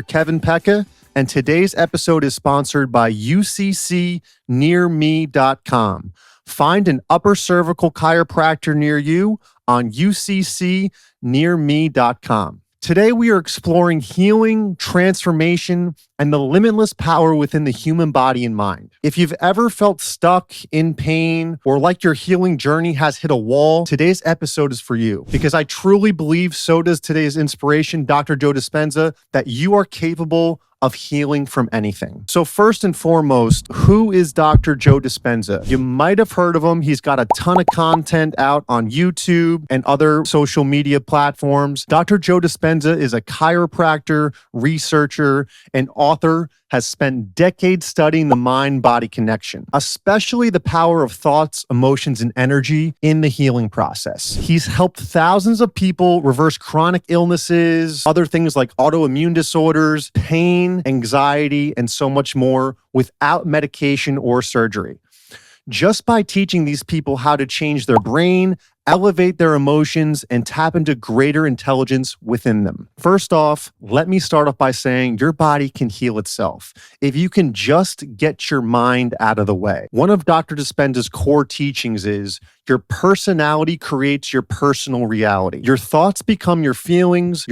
Kevin Pecka, and today's episode is sponsored by uccnearme.com. Find an upper cervical chiropractor near you on uccnearme.com. Today, we are exploring healing, transformation, and the limitless power within the human body and mind. If you've ever felt stuck, in pain, or like your healing journey has hit a wall, today's episode is for you. Because I truly believe, so does today's inspiration, Dr. Joe Dispenza, that you are capable of healing from anything. So first and foremost, who is Dr. Joe Dispenza? You might have heard of him. He's got a ton of content out on YouTube and other social media platforms. Dr. Joe Dispenza is a chiropractor, researcher, and author, has spent decades studying the mind-body connection, especially the power of thoughts, emotions, and energy in the healing process. He's helped thousands of people reverse chronic illnesses, other things like autoimmune disorders, pain, anxiety, and so much more without medication or surgery. Just by teaching these people how to change their brain, elevate their emotions, and tap into greater intelligence within them. First off, let me start off by saying your body can heal itself if you can just get your mind out of the way. One of Dr. Dispenza's core teachings is your personality creates your personal reality. Your thoughts become your feelings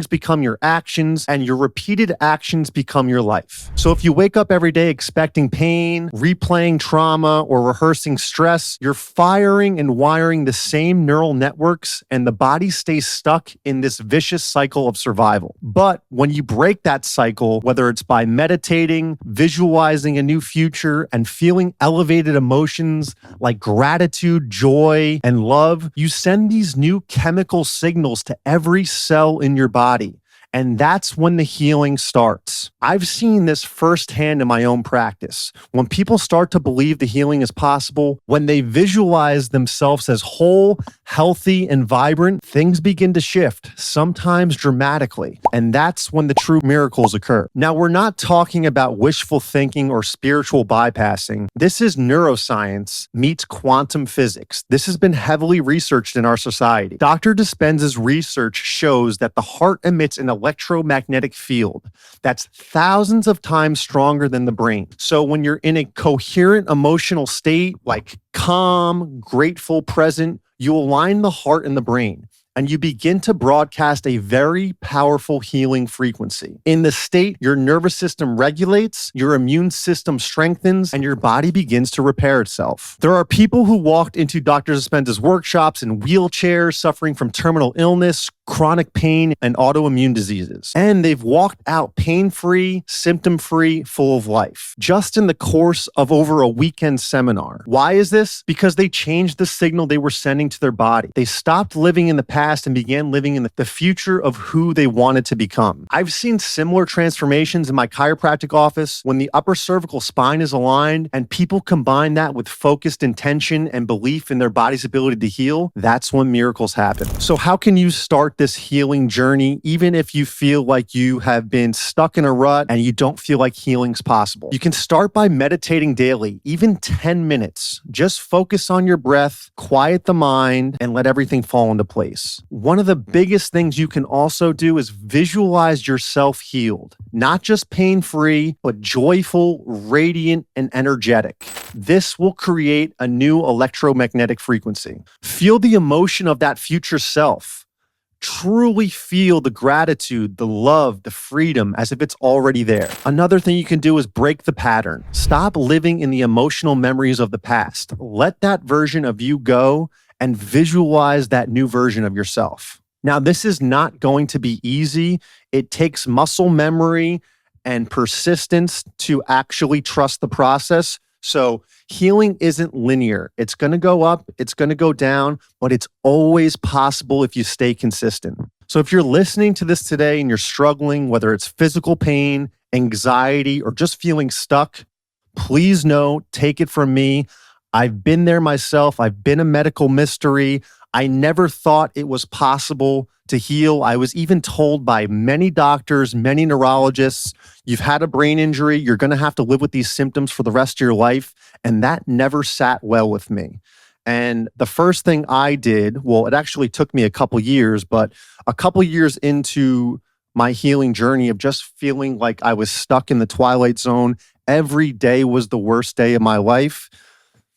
become your actions, and your repeated actions become your life. So if you wake up every day expecting pain, replaying trauma, or rehearsing stress, you're firing and wiring the same neural networks, and the body stays stuck in this vicious cycle of survival. But when you break that cycle, whether it's by meditating, visualizing a new future, and feeling elevated emotions like gratitude, joy, and love, you send these new chemical signals to every cell in your body. And that's when the healing starts. I've seen this firsthand in my own practice. When people start to believe the healing is possible, when they visualize themselves as whole, healthy, and vibrant, things begin to shift, sometimes dramatically. And that's when the true miracles occur. Now, we're not talking about wishful thinking or spiritual bypassing. This is neuroscience meets quantum physics. This has been heavily researched in our society. Dr. Dispenza's research shows that the heart emits an electromagnetic field that's thousands of times stronger than the brain. So when you're in a coherent emotional state, like calm, grateful, present, you align the heart and the brain, and you begin to broadcast a very powerful healing frequency. In the state, your nervous system regulates, your immune system strengthens, and your body begins to repair itself. There are people who walked into Dr. Dispenza's workshops in wheelchairs, suffering from terminal illness, chronic pain, and autoimmune diseases. And they've walked out pain-free, symptom-free, full of life, just in the course of over a weekend seminar. Why is this? Because they changed the signal they were sending to their body. They stopped living in the past and began living in the future of who they wanted to become. I've seen similar transformations in my chiropractic office when the upper cervical spine is aligned and people combine that with focused intention and belief in their body's ability to heal. That's when miracles happen. So how can you start this healing journey, even if you feel like you have been stuck in a rut and you don't feel like healing's possible? You can start by meditating daily, even 10 minutes. Just focus on your breath, quiet the mind, and let everything fall into place. One of the biggest things you can also do is visualize yourself healed, not just pain-free, but joyful, radiant, and energetic. This will create a new electromagnetic frequency. Feel the emotion of that future self. Truly feel the gratitude, the love, the freedom as if it's already there. Another thing you can do is break the pattern. Stop living in the emotional memories of the past. Let that version of you go and visualize that new version of yourself. Now, this is not going to be easy. It takes muscle memory and persistence to actually trust the process. So healing isn't linear. It's going to go up, it's going to go down, but it's always possible if you stay consistent. So if you're listening to this today and you're struggling, whether it's physical pain, anxiety, or just feeling stuck, please know, take it from me, I've been there myself. I've been a medical mystery. I never thought it was possible to heal. I was even told by many doctors, many neurologists, you've had a brain injury, you're going to have to live with these symptoms for the rest of your life. And that never sat well with me. And the first thing I did, well, it actually took me a couple years, but a couple years into my healing journey of just feeling like I was stuck in the twilight zone. Every day was the worst day of my life.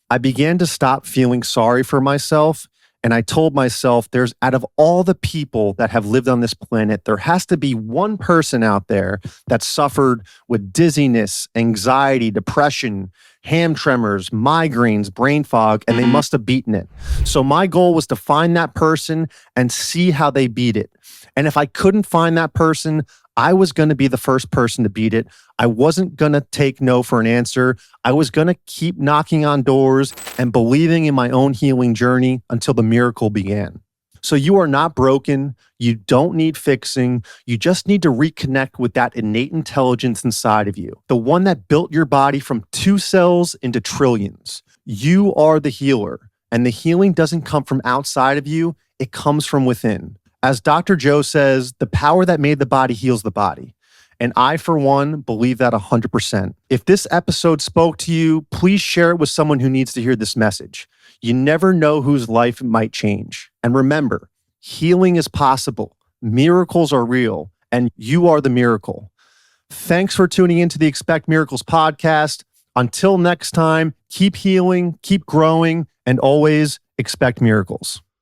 I began to stop feeling sorry for myself. And I told myself, there's out of all the people that have lived on this planet, there has to be one person out there that suffered with dizziness, anxiety, depression, hand tremors, migraines, brain fog, and they must have beaten it. So my goal was to find that person and see how they beat it. And if I couldn't find that person, I was going to be the first person to beat it. I wasn't going to take no for an answer. I was going to keep knocking on doors and believing in my own healing journey until the miracle began. So you are not broken. You don't need fixing. You just need to reconnect with that innate intelligence inside of you, the one that built your body from 2 cells into trillions. You are the healer, and the healing doesn't come from outside of you. It comes from within. As Dr. Joe says, the power that made the body heals the body. And I, for one, believe that 100%. If this episode spoke to you, please share it with someone who needs to hear this message. You never know whose life it might change. And remember, healing is possible. Miracles are real, and you are the miracle. Thanks for tuning into the Expect Miracles podcast. Until next time, keep healing, keep growing, and always expect miracles.